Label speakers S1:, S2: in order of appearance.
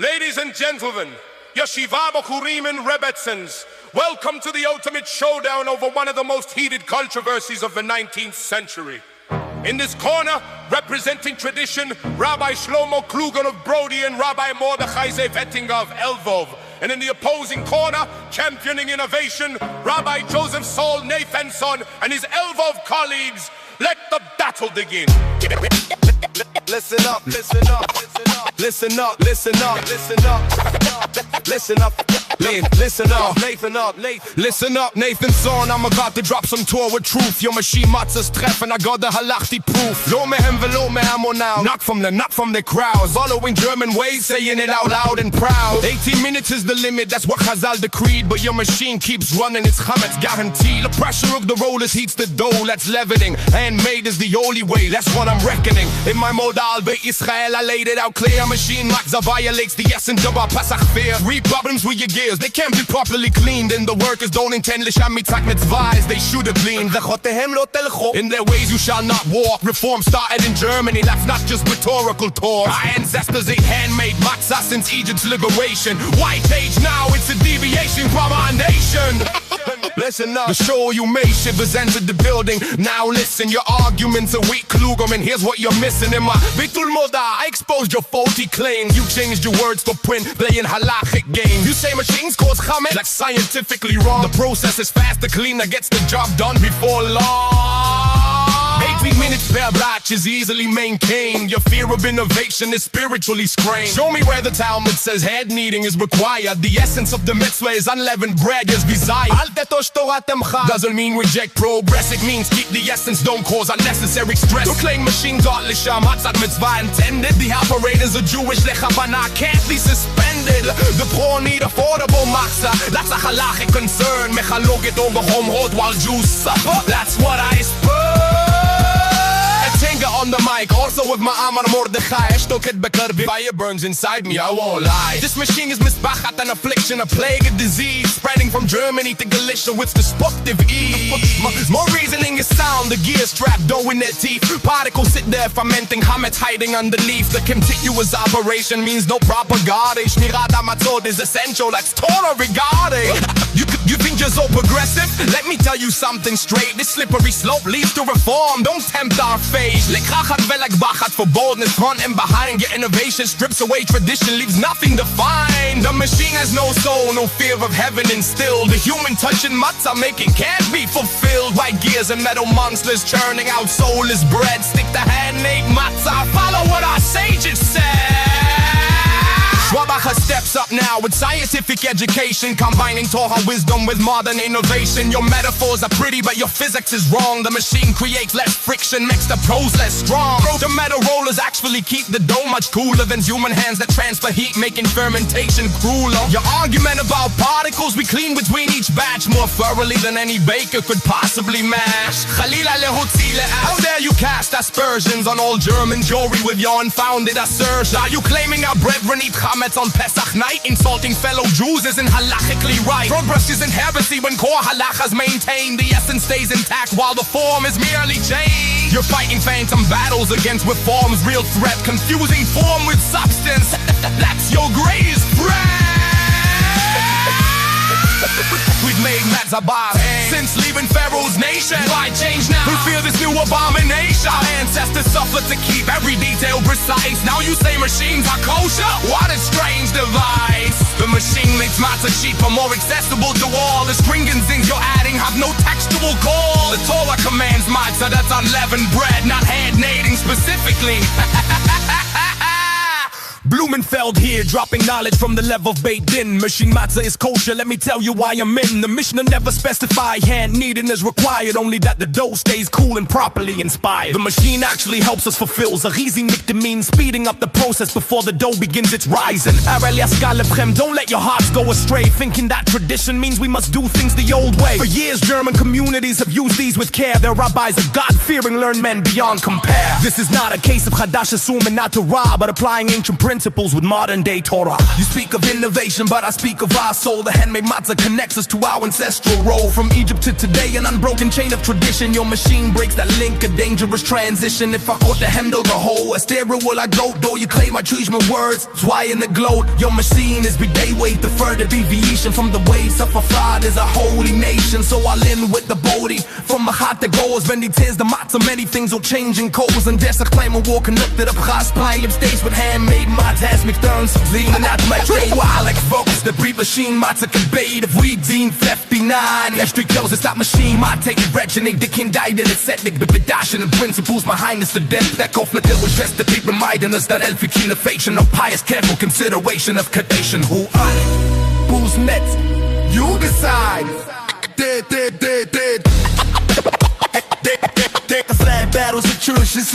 S1: Ladies and gentlemen, Yeshiva Bochurim and Rebbetzins, welcome to the ultimate showdown over one of the most heated controversies of the 19th century. In this corner, representing tradition, Rabbi Shlomo Kluger of Brody and Rabbi Mordechai Vetting of Elvov. And in the opposing corner, championing innovation, Rabbi Joseph Saul Nathanson and his Elvov colleagues. Let the battle begin.
S2: Listen up, listen up, listen up, listen up, listen up, listen up, listen up, listen up, Nathan up, listen up, Nathan's son, I'm about to drop some tour with truth. Your machine Matzah's treffen, I got the halachti proof. Lo mehem velo mehamo now, not from the crowds. Following German ways, saying it out loud and proud. 18 minutes is the limit, that's what Chazal decreed. But your machine keeps running, it's chametz guaranteed. The pressure of the rollers heats the dough, that's leavening. Handmade is the only way, that's what I'm reckoning. In my Moda'a, Yisrael, I laid it out clear. Machine Matzah violates the essence of our Pesach fear. 3 problems with your gears, they can't be properly cleaned. And the workers don't intend l'sham mitzak mitzvahs, they should have cleaned. In their ways you shall not walk. Reform started in Germany, that's not just rhetorical talk. Our ancestors ate handmade matzah since Egypt's liberation. White age now, it's a deviation from our nation. Listen up, the show you made shivers entered the building. Now listen, your arguments are weak, Klugerman. Here's what you're missing in my Bital Moda'a. I exposed your faulty claims. You changed your words for print, playing halachic games. You say machines cause chametz, that's scientifically wrong. The process is faster, cleaner, gets the job done before long. 18 minutes per batch is easily maintained. Your fear of innovation is spiritually strained. Show me where the Talmud says head kneading is required. The essence of the mitzvah is unleavened bread is desired. Doesn't mean reject progress, it means keep the essence, don't cause unnecessary stress. To claim machines are l'sham matzah mitzvah intended. The operators are Jewish, lechavana can't be suspended. The poor need affordable matzah, that's a halachic concern. Mechaloket over home road while Jews suffer, that's what I spur. Finger on the mic, also with my arm on Mordechai. Fire burns inside me, I won't lie. This machine is misbachat, an affliction, a plague, a disease spreading from Germany to Galicia with destructive ease. More reasoning is sound, the gears trapped, dough in their teeth. Particles sit there fermenting, chametz hiding underneath. The continuous operation means no propaganda. Shmirat hamatzot is essential, that's Torah regarding. You think you're so progressive? Let me tell you something straight. This slippery slope leads to reform, don't tempt our fate. Lekrachat velakbachat for boldness, front and behind. Your innovation strips away tradition, leaves nothing to find. The machine has no soul, no fear of heaven instilled. The human touch in matzah making can't be fulfilled. White gears and metal monsters churning out soulless bread. Stick to handmade matzah, follow what our sages said. Wabacha steps up now with scientific education, combining Torah wisdom with modern innovation. Your metaphors are pretty, but your physics is wrong. The machine creates less friction, makes the process strong. The metal rollers actually keep the dough much cooler than human hands that transfer heat, making fermentation crueler. Your argument about particles, we clean between each batch more thoroughly than any baker could possibly mash. How dare you cast aspersions on all German jewelry with your unfounded assertion? Are you claiming our brethren eat chametz on Pesach night? Insulting fellow Jews isn't halachically right. Progress isn't heresy when core halachas maintained. The essence stays intact while the form is merely changed. You're fighting phantom battles against reform's real threat, confusing form with substance. That's your greatest threat. We've made matzah since leaving Pharaoh's nation. Why change now? We feel this new abomination. Our ancestors suffered to keep every detail precise. Now you say machines are kosher? What a strange device. The machine makes matzah cheaper, more accessible to all. The stringent things you're adding have no textual call. The Torah commands matzah, that's unleavened bread, not hand kneading specifically. Blumenfeld here, dropping knowledge from the level of Beit Din. Machine matzah is kosher, let me tell you why I'm in. The Mishnah never specify hand kneading is required, only that the dough stays cool and properly inspired. The machine actually helps us fulfill Zarizi Mikdamin, speeding up the process before the dough begins its rising. Don't let your hearts go astray, thinking that tradition means we must do things the old way. For years, German communities have used these with care. Their rabbis are God-fearing, learned men beyond compare. This is not a case of Chadash Asum and not to rob, but applying ancient principles principles with modern day Torah. You speak of innovation, but I speak of our soul. The handmade matzah connects us to our ancestral role. From Egypt to today, an unbroken chain of tradition. Your machine breaks that link, a dangerous transition. If I caught the handle, the whole stereo will I go. Though you claim I choose my words, that's why in the gloat. Your machine is day weight, the further deviation from the ways of a fraud is a holy nation. So I'll in with the body from my heart that goes. When he tears the matzah, many things will change in codes. And there's a claim of walking up to the Gasplein stage with handmade matzahs, McDonald's leaning out my tray while like focus. The pre-machine matzah can bait if we deem 59. Street closes that machine, my take it reginate. The king died in its ethnic, but bedashin' and principles behind us. The depth that conflict that was just to keep reminding us that elfic innovation of pious careful consideration of cadation. Who are who's next? You decide. Dead. Take a flat battles of churches.